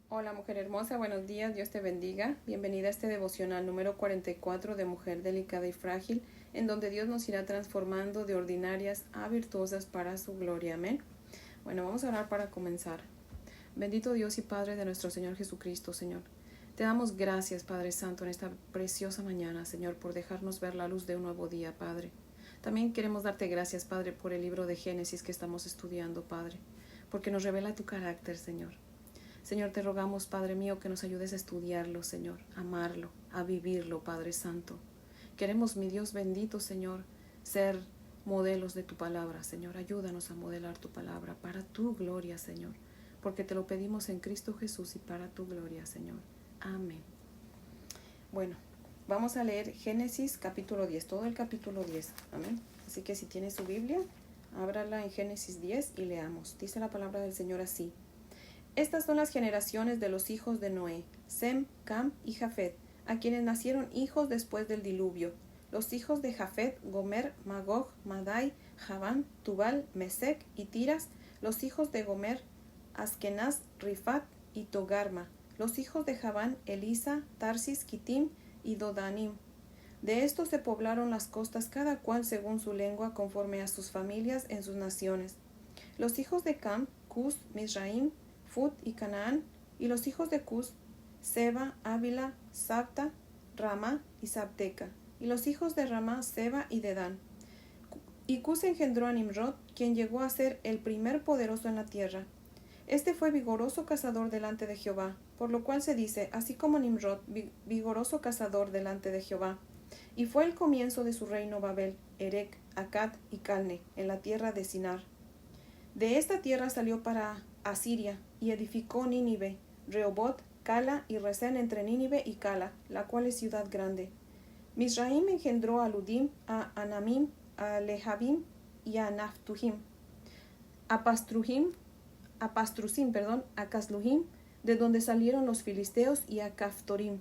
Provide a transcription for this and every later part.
Hola mujer hermosa, buenos días, Dios te bendiga. Bienvenida a este devocional número 44 de Mujer Delicada y Frágil, en donde Dios nos irá transformando de ordinarias a virtuosas para su gloria. Amén. Bueno, vamos a orar para comenzar. Bendito Dios y Padre de nuestro Señor Jesucristo, Señor. Te damos gracias, Padre Santo, en esta preciosa mañana, Señor, por dejarnos ver la luz de un nuevo día, Padre. También queremos darte gracias, Padre, por el libro de Génesis que estamos estudiando, Padre, porque nos revela tu carácter, Señor. Señor, te rogamos, Padre mío, que nos ayudes a estudiarlo, Señor, a amarlo, a vivirlo, Padre Santo. Queremos, mi Dios bendito, Señor, ser modelos de tu palabra, Señor. Ayúdanos a modelar tu palabra para tu gloria, Señor, porque te lo pedimos en Cristo Jesús y para tu gloria, Señor. Amén. Bueno, vamos a leer Génesis capítulo 10, todo el capítulo 10. Amén. Así que si tiene su Biblia, ábrala en Génesis 10 y leamos. Dice la palabra del Señor así. Estas son las generaciones de los hijos de Noé, Sem, Cam y Jafet, a quienes nacieron hijos después del diluvio. Los hijos de Jafet, Gomer, Magog, Madai, Javán, Tubal, Mesec y Tiras. Los hijos de Gomer, Askenaz, Rifat y Togarma. Los hijos de Javán, Elisa, Tarsis, Kitim y Dodanim. De estos se poblaron las costas, cada cual según su lengua, conforme a sus familias en sus naciones. Los hijos de Cam, Cus, Mizraim, Fut y Canaán, y los hijos de Cus, Seba, Ávila, Sabta, Ramá y Sabteca, y los hijos de Ramá, Seba y Dedán. Y Cus engendró a Nimrod, quien llegó a ser el primer poderoso en la tierra. Este fue vigoroso cazador delante de Jehová, por lo cual se dice, así como Nimrod, vigoroso cazador delante de Jehová. Y fue el comienzo de su reino Babel, Erec, Acad y Calne, en la tierra de Sinar. De esta tierra salió para Asiria, y edificó Nínive, Rehobot, Cala y Resén entre Nínive y Cala, la cual es ciudad grande. Mizraim engendró a Ludim, a Anamim, a Lehabim y a Naftujim, a Pastrusim, a Casluhim, de donde salieron los filisteos, y a Caftorim.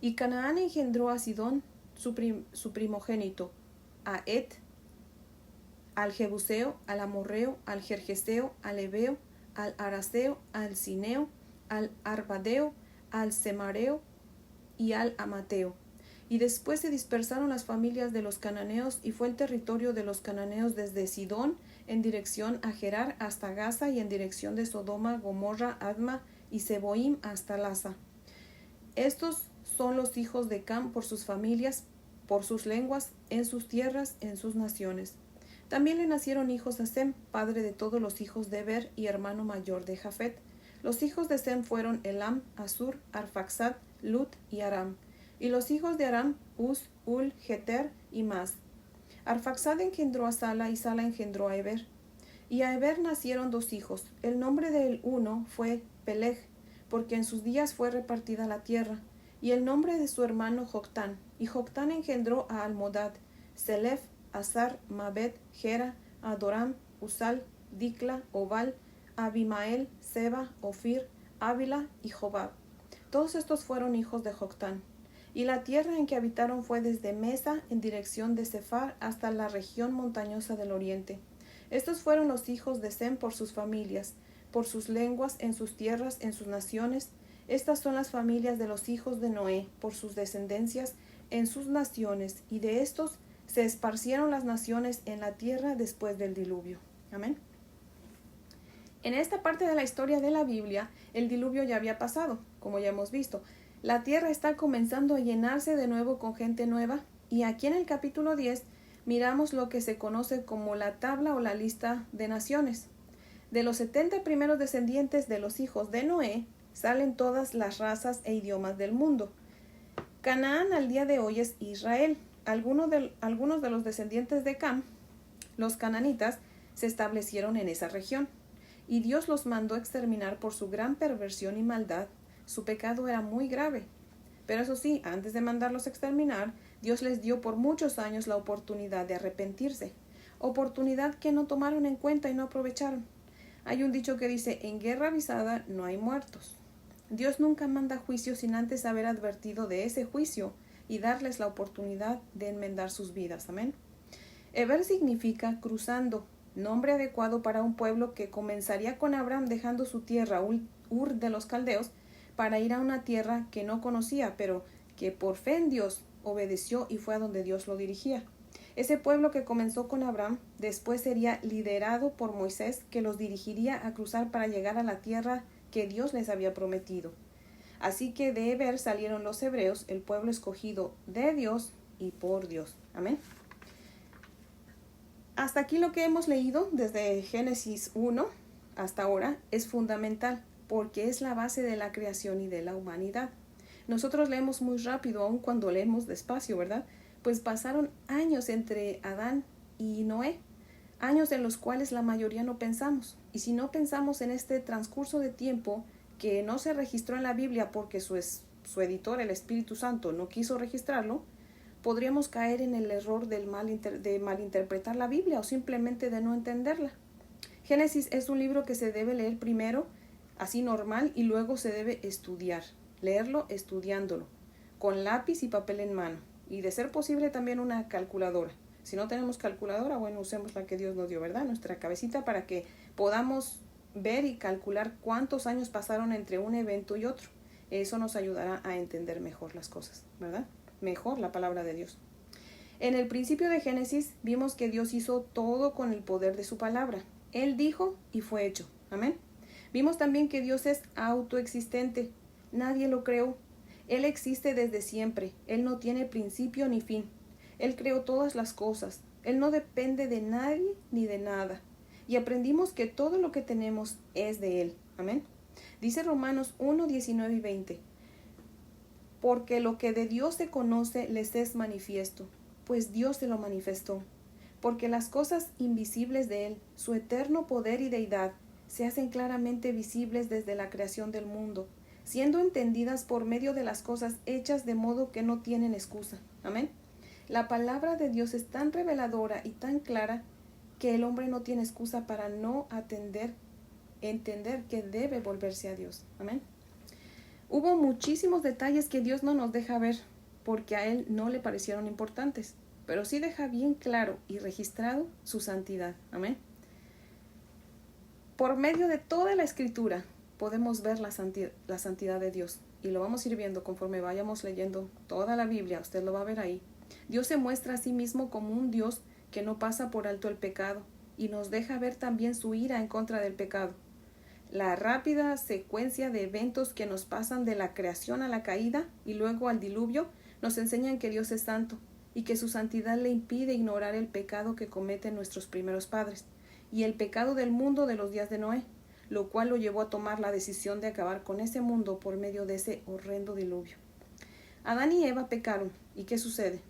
Y Canaán engendró a Sidón, su primogénito, a Et, al Jebuseo, al Amorreo, al Gergeseo, al Ebeo, al Araseo, al Cineo, al Arbadeo, al Semareo y al Amateo. Y después se dispersaron las familias de los cananeos, y fue el territorio de los cananeos desde Sidón en dirección a Gerar hasta Gaza, y en dirección de Sodoma, Gomorra, Adma y Seboim hasta Lasa. Estos son los hijos de Cam por sus familias, por sus lenguas, en sus tierras, en sus naciones. También le nacieron hijos a Sem, padre de todos los hijos de Eber y hermano mayor de Jafet. Los hijos de Sem fueron Elam, Asur, Arfaxad, Lut y Aram. Y los hijos de Aram, Uz, Ul, Geter y Mas. Arfaxad engendró a Sala, y Sala engendró a Eber. Y a Eber nacieron dos hijos. El nombre del uno fue Peleg, porque en sus días fue repartida la tierra. Y el nombre de su hermano Joctán. Y Joctán engendró a Almodad, Selef, Azar, Mabed, Gera, Adoram, Usal, Dicla, Obal, Abimael, Seba, Ofir, Ávila y Jobab. Todos estos fueron hijos de Joctán. Y la tierra en que habitaron fue desde Mesa en dirección de Sefar hasta la región montañosa del oriente. Estos fueron los hijos de Sem por sus familias, por sus lenguas, en sus tierras, en sus naciones. Estas son las familias de los hijos de Noé, por sus descendencias, en sus naciones, y de estos se esparcieron las naciones en la tierra después del diluvio. Amén. En esta parte de la historia de la Biblia, el diluvio ya había pasado, como ya hemos visto. La tierra está comenzando a llenarse de nuevo con gente nueva, y aquí en el capítulo 10 miramos lo que se conoce como la tabla o la lista de naciones. De los 70 primeros descendientes de los hijos de Noé, salen todas las razas e idiomas del mundo. Canaán al día de hoy es Israel. Algunos de los descendientes de Cam, los cananitas, se establecieron en esa región, y Dios los mandó exterminar por su gran perversión y maldad. Su pecado era muy grave. Pero eso sí, antes de mandarlos exterminar, Dios les dio por muchos años la oportunidad de arrepentirse, oportunidad que no tomaron en cuenta y no aprovecharon. Hay un dicho que dice, en guerra avisada no hay muertos. Dios nunca manda juicio sin antes haber advertido de ese juicio y darles la oportunidad de enmendar sus vidas. Amén. Eber significa cruzando, nombre adecuado para un pueblo que comenzaría con Abraham dejando su tierra, Ur de los Caldeos, para ir a una tierra que no conocía, pero que por fe en Dios obedeció y fue a donde Dios lo dirigía. Ese pueblo que comenzó con Abraham después sería liderado por Moisés, que los dirigiría a cruzar para llegar a la tierra que Dios les había prometido. Así que de Heber salieron los hebreos, el pueblo escogido de Dios y por Dios. Amén. Hasta aquí lo que hemos leído desde Génesis 1 hasta ahora es fundamental porque es la base de la creación y de la humanidad. Nosotros leemos muy rápido, aun cuando leemos despacio, ¿verdad? Pues pasaron años entre Adán y Noé, años en los cuales la mayoría no pensamos. Y si no pensamos en este transcurso de tiempo que no se registró en la Biblia porque su editor, el Espíritu Santo, no quiso registrarlo, podríamos caer en el error de malinterpretar la Biblia o simplemente de no entenderla. Génesis es un libro que se debe leer primero, así normal, y luego se debe estudiar, leerlo estudiándolo, con lápiz y papel en mano, y de ser posible también una calculadora. Si no tenemos calculadora, bueno, usemos la que Dios nos dio, ¿verdad? Nuestra cabecita para que podamos ver y calcular cuántos años pasaron entre un evento y otro. Eso nos ayudará a entender mejor las cosas, ¿verdad? Mejor la palabra de Dios. En el principio de Génesis vimos que Dios hizo todo con el poder de su palabra. Él dijo y fue hecho. Amén. Vimos también que Dios es autoexistente. Nadie lo creó. Él existe desde siempre. Él no tiene principio ni fin. Él creó todas las cosas. Él no depende de nadie ni de nada. Y aprendimos que todo lo que tenemos es de Él. Amén. Dice Romanos 1, 19 y 20. Porque lo que de Dios se conoce les es manifiesto, pues Dios se lo manifestó. Porque las cosas invisibles de Él, su eterno poder y deidad, se hacen claramente visibles desde la creación del mundo, siendo entendidas por medio de las cosas hechas de modo que no tienen excusa. Amén. La palabra de Dios es tan reveladora y tan clara que el hombre no tiene excusa para no entender que debe volverse a Dios. Amén. Hubo muchísimos detalles que Dios no nos deja ver porque a Él no le parecieron importantes, pero sí deja bien claro y registrado su santidad. Amén. Por medio de toda la Escritura podemos ver la santidad de Dios y lo vamos a ir viendo conforme vayamos leyendo toda la Biblia. Usted lo va a ver ahí. Dios se muestra a sí mismo como un Dios que no pasa por alto el pecado y nos deja ver también su ira en contra del pecado. La rápida secuencia de eventos que nos pasan de la creación a la caída y luego al diluvio nos enseñan que Dios es santo y que su santidad le impide ignorar el pecado que cometen nuestros primeros padres y el pecado del mundo de los días de Noé, lo cual lo llevó a tomar la decisión de acabar con ese mundo por medio de ese horrendo diluvio. Adán y Eva pecaron, ¿y qué sucede?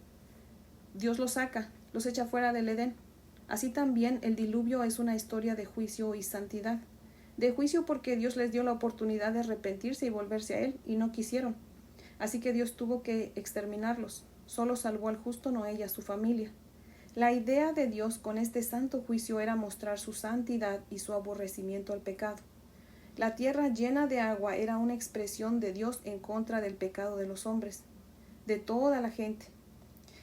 Dios los saca, los echa fuera del Edén. Así también el diluvio es una historia de juicio y santidad. De juicio porque Dios les dio la oportunidad de arrepentirse y volverse a Él, y no quisieron. Así que Dios tuvo que exterminarlos. Solo salvó al justo Noé y a su familia. La idea de Dios con este santo juicio era mostrar su santidad y su aborrecimiento al pecado. La tierra llena de agua era una expresión de Dios en contra del pecado de los hombres, de toda la gente.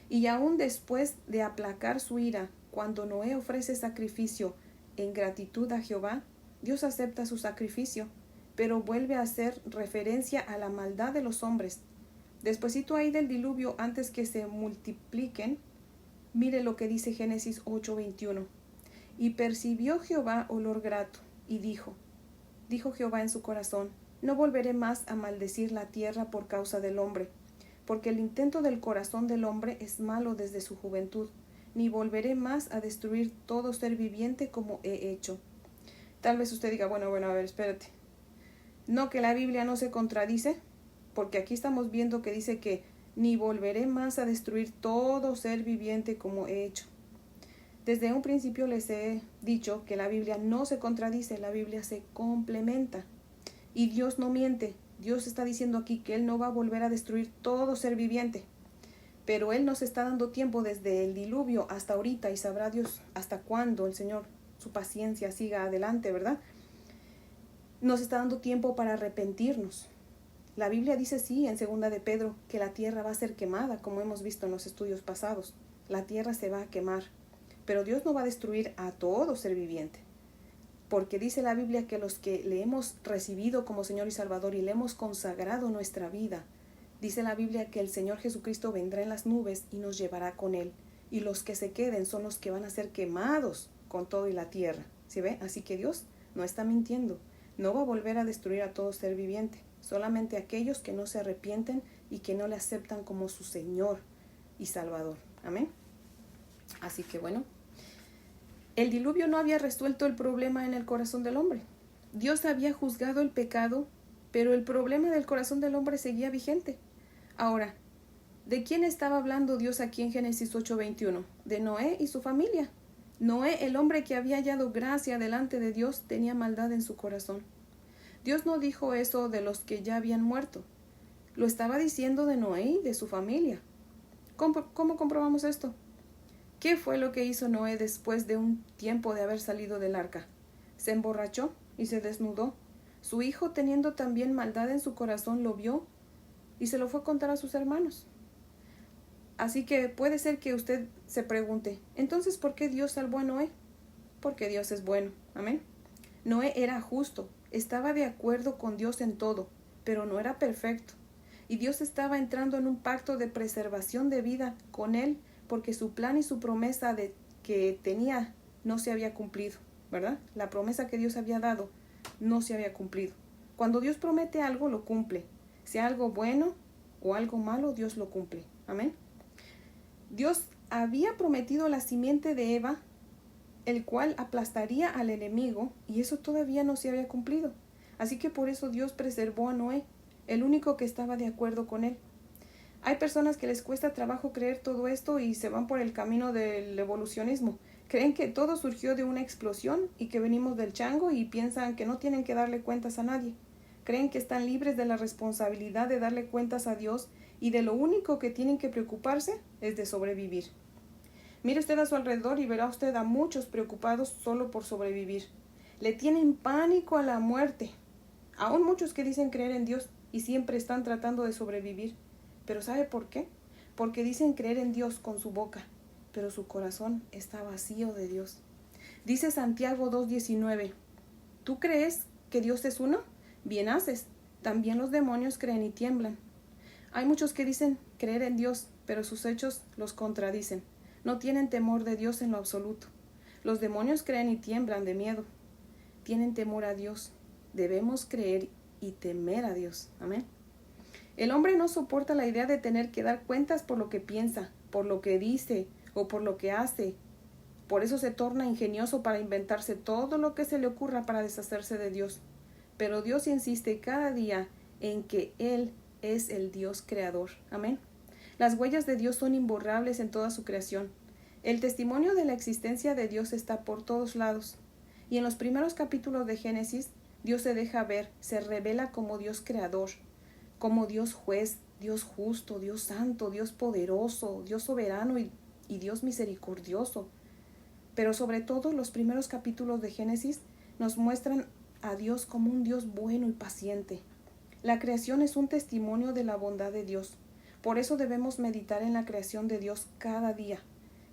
Y aún después de aplacar su ira, cuando Noé ofrece sacrificio en gratitud a Jehová, Dios acepta su sacrificio, pero vuelve a hacer referencia a la maldad de los hombres. Despuésito ahí del diluvio, antes que se multipliquen, mire lo que dice Génesis 8:21. Y percibió Jehová olor grato, y dijo Jehová en su corazón, no volveré más a maldecir la tierra por causa del hombre, porque el intento del corazón del hombre es malo desde su juventud, ni volveré más a destruir todo ser viviente como he hecho. Tal vez usted diga, bueno, a ver, espérate. No, que la Biblia no se contradice, porque aquí estamos viendo que dice que ni volveré más a destruir todo ser viviente como he hecho. Desde un principio les he dicho que la Biblia no se contradice, la Biblia se complementa. Y Dios no miente. Dios está diciendo aquí que Él no va a volver a destruir todo ser viviente. Pero Él nos está dando tiempo desde el diluvio hasta ahorita y sabrá Dios hasta cuándo el Señor, su paciencia siga adelante, ¿verdad? Nos está dando tiempo para arrepentirnos. La Biblia dice sí en 2 de Pedro que la tierra va a ser quemada, como hemos visto en los estudios pasados. La tierra se va a quemar. Pero Dios no va a destruir a todo ser viviente, porque dice la Biblia que los que le hemos recibido como Señor y Salvador y le hemos consagrado nuestra vida, dice la Biblia que el Señor Jesucristo vendrá en las nubes y nos llevará con Él. Y los que se queden son los que van a ser quemados con todo y la tierra. ¿Sí ve? Así que Dios no está mintiendo. No va a volver a destruir a todo ser viviente. Solamente aquellos que no se arrepienten y que no le aceptan como su Señor y Salvador. Amén. Así que bueno, el diluvio no había resuelto el problema en el corazón del hombre. Dios había juzgado el pecado, pero el problema del corazón del hombre seguía vigente. Ahora, ¿de quién estaba hablando Dios aquí en Génesis 8:21? De Noé y su familia. Noé, el hombre que había hallado gracia delante de Dios, tenía maldad en su corazón. Dios no dijo eso de los que ya habían muerto. Lo estaba diciendo de Noé y de su familia. ¿Cómo comprobamos esto? ¿Qué fue lo que hizo Noé después de un tiempo de haber salido del arca? Se emborrachó y se desnudó. Su hijo, teniendo también maldad en su corazón, lo vio y se lo fue a contar a sus hermanos. Así que puede ser que usted se pregunte, entonces, ¿por qué Dios salvó a Noé? Porque Dios es bueno. Amén. Noé era justo, estaba de acuerdo con Dios en todo, pero no era perfecto. Y Dios estaba entrando en un pacto de preservación de vida con él, porque su plan y su promesa que tenía no se había cumplido, ¿verdad? La promesa que Dios había dado no se había cumplido. Cuando Dios promete algo, lo cumple. Sea algo bueno o algo malo, Dios lo cumple. Amén. Dios había prometido la simiente de Eva, el cual aplastaría al enemigo, y eso todavía no se había cumplido. Así que por eso Dios preservó a Noé, el único que estaba de acuerdo con él. Hay personas que les cuesta trabajo creer todo esto y se van por el camino del evolucionismo. Creen que todo surgió de una explosión y que venimos del chango y piensan que no tienen que darle cuentas a nadie. Creen que están libres de la responsabilidad de darle cuentas a Dios y de lo único que tienen que preocuparse es de sobrevivir. Mire usted a su alrededor y verá usted a muchos preocupados solo por sobrevivir. Le tienen pánico a la muerte. Aún muchos que dicen creer en Dios y siempre están tratando de sobrevivir. ¿Pero sabe por qué? Porque dicen creer en Dios con su boca, pero su corazón está vacío de Dios. Dice Santiago 2:19, ¿tú crees que Dios es uno? Bien haces. También los demonios creen y tiemblan. Hay muchos que dicen creer en Dios, pero sus hechos los contradicen. No tienen temor de Dios en lo absoluto. Los demonios creen y tiemblan de miedo. Tienen temor a Dios. Debemos creer y temer a Dios. Amén. El hombre no soporta la idea de tener que dar cuentas por lo que piensa, por lo que dice o por lo que hace. Por eso se torna ingenioso para inventarse todo lo que se le ocurra para deshacerse de Dios. Pero Dios insiste cada día en que Él es el Dios creador. Amén. Las huellas de Dios son imborrables en toda su creación. El testimonio de la existencia de Dios está por todos lados. Y en los primeros capítulos de Génesis, Dios se deja ver, se revela como Dios creador, como Dios juez, Dios justo, Dios santo, Dios poderoso, Dios soberano y Dios misericordioso. Pero sobre todo los primeros capítulos de Génesis nos muestran a Dios como un Dios bueno y paciente. La creación es un testimonio de la bondad de Dios. Por eso debemos meditar en la creación de Dios cada día.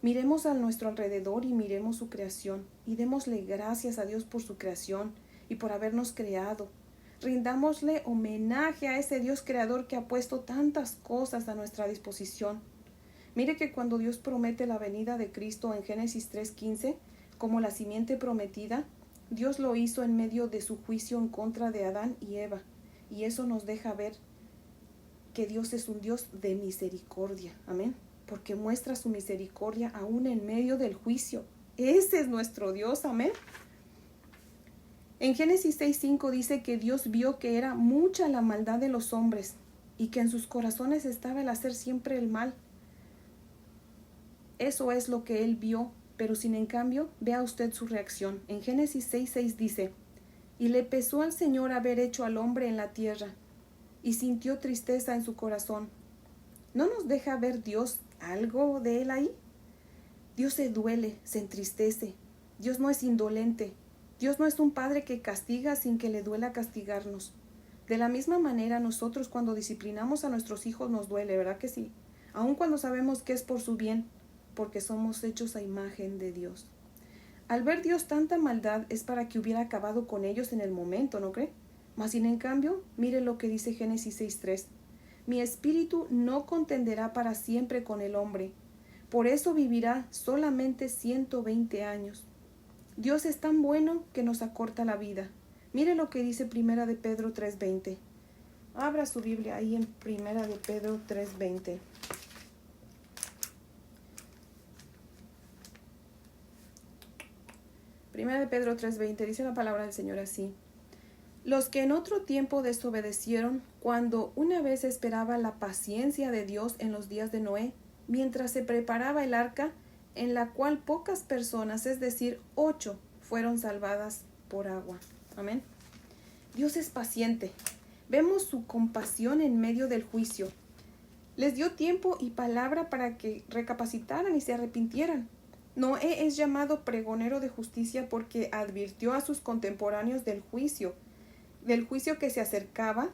Miremos a nuestro alrededor y miremos su creación y démosle gracias a Dios por su creación y por habernos creado. Rindámosle homenaje a ese Dios creador que ha puesto tantas cosas a nuestra disposición. Mire que cuando Dios promete la venida de Cristo en Génesis 3:15, como la simiente prometida, Dios lo hizo en medio de su juicio en contra de Adán y Eva. Y eso nos deja ver que Dios es un Dios de misericordia. Amén. Porque muestra su misericordia aún en medio del juicio. Ese es nuestro Dios. Amén. En Génesis 6:5 dice que Dios vio que era mucha la maldad de los hombres y que en sus corazones estaba el hacer siempre el mal. Eso es lo que él vio, pero sin en cambio, vea usted su reacción. En Génesis 6:6 dice, y le pesó al Señor haber hecho al hombre en la tierra, y sintió tristeza en su corazón. ¿No nos deja ver Dios algo de él ahí? Dios se duele, se entristece. Dios no es indolente. Dios no es un padre que castiga sin que le duela castigarnos. De la misma manera, nosotros cuando disciplinamos a nuestros hijos nos duele, ¿verdad que sí? Aun cuando sabemos que es por su bien. porque somos hechos a imagen de Dios. Al ver Dios tanta maldad es para que hubiera acabado con ellos en el momento, ¿no cree? Mas sin en cambio, mire lo que dice Génesis 6:3. Mi espíritu no contenderá para siempre con el hombre, por eso vivirá solamente 120 años. Dios es tan bueno que nos acorta la vida. Mire lo que dice Primera de Pedro 3:20. Abra su Biblia ahí en Primera de Pedro 3:20. Primera de Pedro 3:20 dice la palabra del Señor así. Los que en otro tiempo desobedecieron, cuando una vez esperaba la paciencia de Dios en los días de Noé, mientras se preparaba el arca, en la cual pocas personas, es decir, 8, fueron salvadas por agua. Amén. Dios es paciente. Vemos su compasión en medio del juicio. Les dio tiempo y palabra para que recapacitaran y se arrepintieran. Noé es llamado pregonero de justicia porque advirtió a sus contemporáneos del juicio que se acercaba,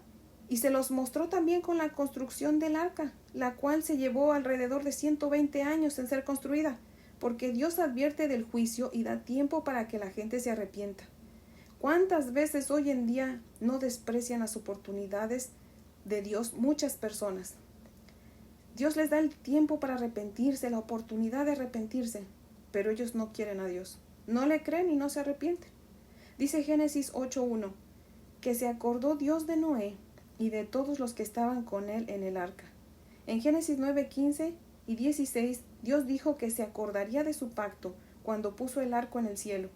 y se los mostró también con la construcción del arca, la cual se llevó alrededor de 120 años en ser construida, porque Dios advierte del juicio y da tiempo para que la gente se arrepienta. ¿Cuántas veces hoy en día no desprecian las oportunidades de Dios muchas personas? Dios les da el tiempo para arrepentirse, la oportunidad de arrepentirse, pero ellos no quieren a Dios. No le creen y no se arrepienten. Dice Génesis 8:1, que se acordó Dios de Noé y de todos los que estaban con él en el arca. En Génesis 9:15 y 16, Dios dijo que se acordaría de su pacto cuando puso el arco en el cielo.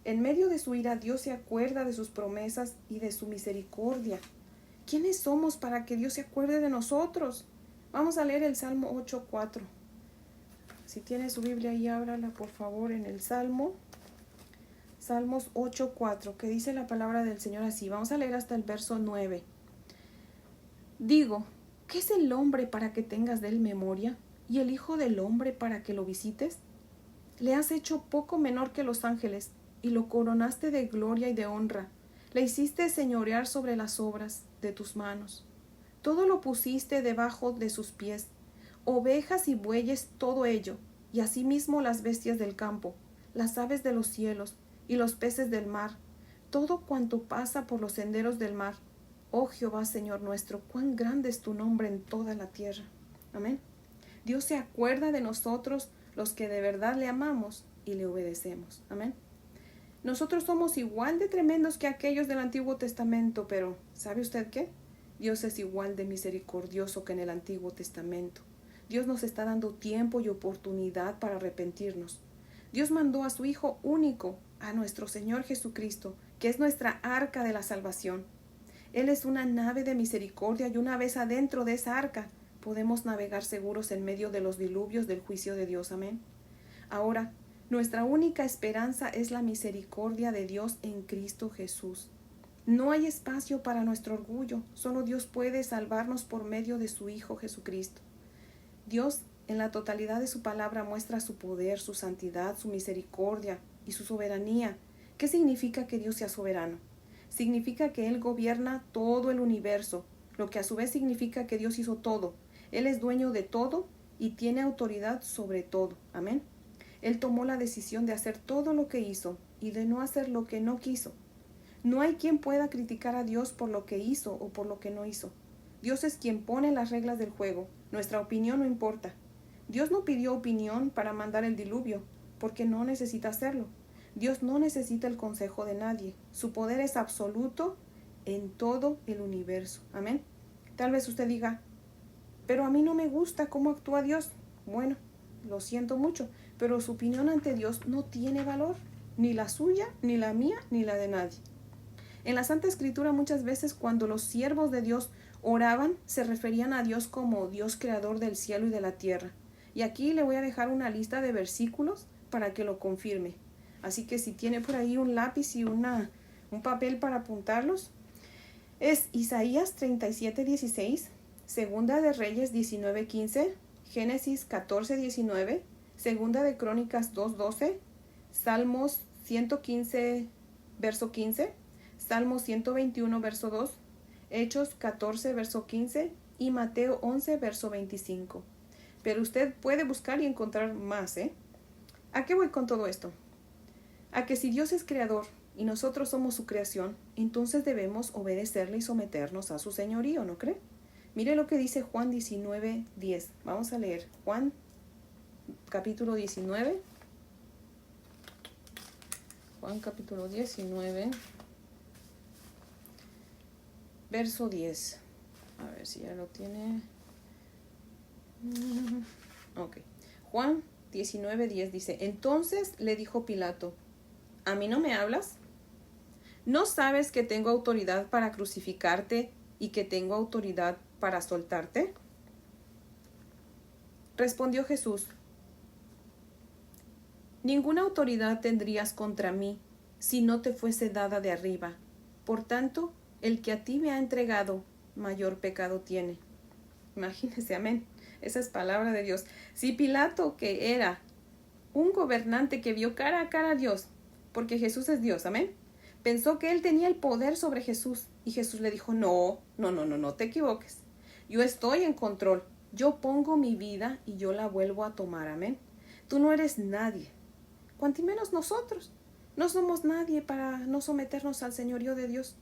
En medio de su ira, Dios se acuerda de sus promesas y de su misericordia. ¿Quiénes somos para que Dios se acuerde de nosotros? Vamos a leer el Salmo 8:4. Si tiene su Biblia ahí, ábrala por favor en el Salmos 8:4, que dice la palabra del Señor así. Vamos a leer hasta el verso 9. Digo, ¿qué es el hombre para que tengas de él memoria? ¿Y el hijo del hombre para que lo visites? Le has hecho poco menor que los ángeles, y lo coronaste de gloria y de honra. Le hiciste señorear sobre las obras de tus manos. Todo lo pusiste debajo de sus pies, ovejas y bueyes, todo ello, y asimismo las bestias del campo, las aves de los cielos, y los peces del mar, todo cuanto pasa por los senderos del mar. Oh Jehová, Señor nuestro, cuán grande es tu nombre en toda la tierra. Amén. Dios se acuerda de nosotros, los que de verdad le amamos y le obedecemos. Amén. Nosotros somos igual de tremendos que aquellos del Antiguo Testamento, pero ¿sabe usted qué? Dios es igual de misericordioso que en el Antiguo Testamento. Dios nos está dando tiempo y oportunidad para arrepentirnos. Dios mandó a su Hijo único, a nuestro Señor Jesucristo, que es nuestra arca de la salvación. Él es una nave de misericordia, y una vez adentro de esa arca podemos navegar seguros en medio de los diluvios del juicio de Dios. Amén. Ahora, nuestra única esperanza es la misericordia de Dios en Cristo Jesús. No hay espacio para nuestro orgullo, solo Dios puede salvarnos por medio de su Hijo Jesucristo. Dios, en la totalidad de su palabra, muestra su poder, su santidad, su misericordia y su soberanía. ¿Qué significa que Dios sea soberano? Significa que Él gobierna todo el universo, lo que a su vez significa que Dios hizo todo. Él es dueño de todo y tiene autoridad sobre todo. Amén. Él tomó la decisión de hacer todo lo que hizo y de no hacer lo que no quiso. No hay quien pueda criticar a Dios por lo que hizo o por lo que no hizo. Dios es quien pone las reglas del juego. Nuestra opinión no importa. Dios no pidió opinión para mandar el diluvio, porque no necesita hacerlo. Dios no necesita el consejo de nadie. Su poder es absoluto en todo el universo. Amén. Tal vez usted diga, pero a mí no me gusta cómo actúa Dios. Bueno, lo siento mucho, pero su opinión ante Dios no tiene valor, ni la suya, ni la mía, ni la de nadie. En la Santa Escritura muchas veces cuando los siervos de Dios oraban, se referían a Dios como Dios creador del cielo y de la tierra. Y aquí le voy a dejar una lista de versículos para que lo confirme. Así que si tiene por ahí un lápiz y un papel para apuntarlos, es Isaías 37:16, Segunda de Reyes 19:15, Génesis 14:19, Segunda de Crónicas 2:12, Salmos 115, verso 15, Salmos 121, verso 2, Hechos 14, verso 15 y Mateo 11, verso 25. Pero usted puede buscar y encontrar más, ¿eh? ¿A qué voy con todo esto? A que si Dios es creador y nosotros somos su creación, entonces debemos obedecerle y someternos a su señorío, ¿no cree? Mire lo que dice Juan 19:10. Vamos a leer Juan capítulo 19. Juan capítulo 19, verso 10. A ver si ya lo tiene. Ok. Juan 19:10 dice: Entonces le dijo Pilato: ¿A mí no me hablas? ¿No sabes que tengo autoridad para crucificarte y que tengo autoridad para soltarte? Respondió Jesús: Ninguna autoridad tendrías contra mí si no te fuese dada de arriba. Por tanto, el que a ti me ha entregado, mayor pecado tiene. Imagínese, amén. Esa es palabra de Dios. Si Pilato, que era un gobernante que vio cara a cara a Dios, porque Jesús es Dios, amén, pensó que él tenía el poder sobre Jesús, y Jesús le dijo: no te equivoques. Yo estoy en control. Yo pongo mi vida y yo la vuelvo a tomar, amén. Tú no eres nadie, cuanto menos nosotros. No somos nadie para no someternos al señorío de Dios.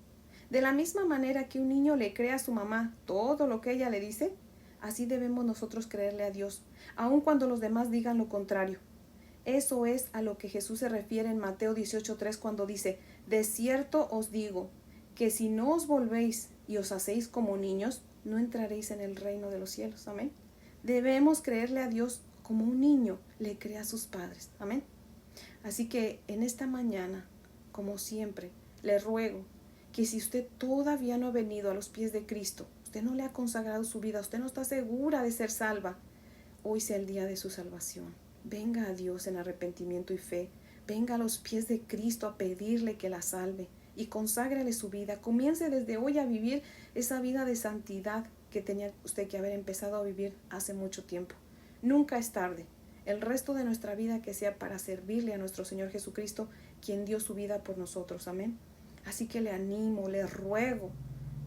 De la misma manera que un niño le cree a su mamá todo lo que ella le dice, así debemos nosotros creerle a Dios, aun cuando los demás digan lo contrario. Eso es a lo que Jesús se refiere en Mateo 18:3 cuando dice: De cierto os digo, que si no os volvéis y os hacéis como niños, no entraréis en el reino de los cielos. Amén. Debemos creerle a Dios como un niño le cree a sus padres. Amén. Así que en esta mañana, como siempre, le ruego que si usted todavía no ha venido a los pies de Cristo, usted no le ha consagrado su vida, usted no está segura de ser salva, hoy sea el día de su salvación. Venga a Dios en arrepentimiento y fe. Venga a los pies de Cristo a pedirle que la salve y conságrele su vida. Comience desde hoy a vivir esa vida de santidad que tenía usted que haber empezado a vivir hace mucho tiempo. Nunca es tarde. El resto de nuestra vida que sea para servirle a nuestro Señor Jesucristo, quien dio su vida por nosotros. Amén. Así que le animo, le ruego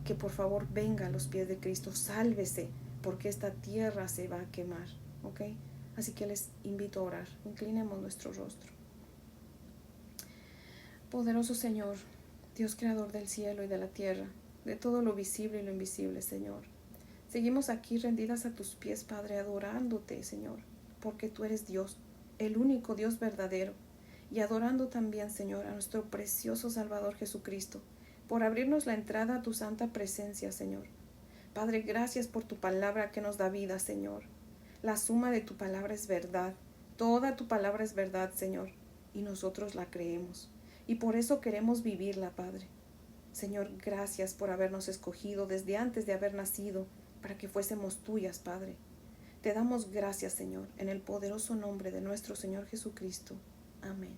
que por favor venga a los pies de Cristo. Sálvese, porque esta tierra se va a quemar. ¿Ok? Así que les invito a orar. Inclinemos nuestro rostro. Poderoso Señor, Dios creador del cielo y de la tierra, de todo lo visible y lo invisible, Señor. Seguimos aquí rendidas a tus pies, Padre, adorándote, Señor, porque tú eres Dios, el único Dios verdadero, y adorando también, Señor, a nuestro precioso Salvador Jesucristo, por abrirnos la entrada a tu santa presencia, Señor. Padre, gracias por tu palabra que nos da vida, Señor. La suma de tu palabra es verdad. Toda tu palabra es verdad, Señor, y nosotros la creemos. Y por eso queremos vivirla, Padre. Señor, gracias por habernos escogido desde antes de haber nacido para que fuésemos tuyas, Padre. Te damos gracias, Señor, en el poderoso nombre de nuestro Señor Jesucristo. Amén.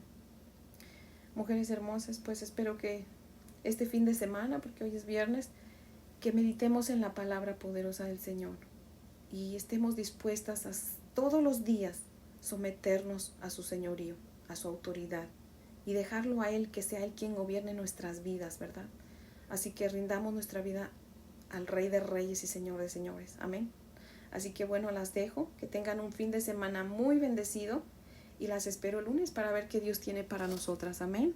Mujeres hermosas, pues espero que este fin de semana, porque hoy es viernes, que meditemos en la palabra poderosa del Señor y estemos dispuestas a todos los días someternos a su señorío, a su autoridad, y dejarlo a Él, que sea Él quien gobierne nuestras vidas, ¿verdad? Así que rindamos nuestra vida al Rey de Reyes y Señor de Señores. Amén. Así que bueno, las dejo. Que tengan un fin de semana muy bendecido y las espero el lunes para ver qué Dios tiene para nosotras. Amén.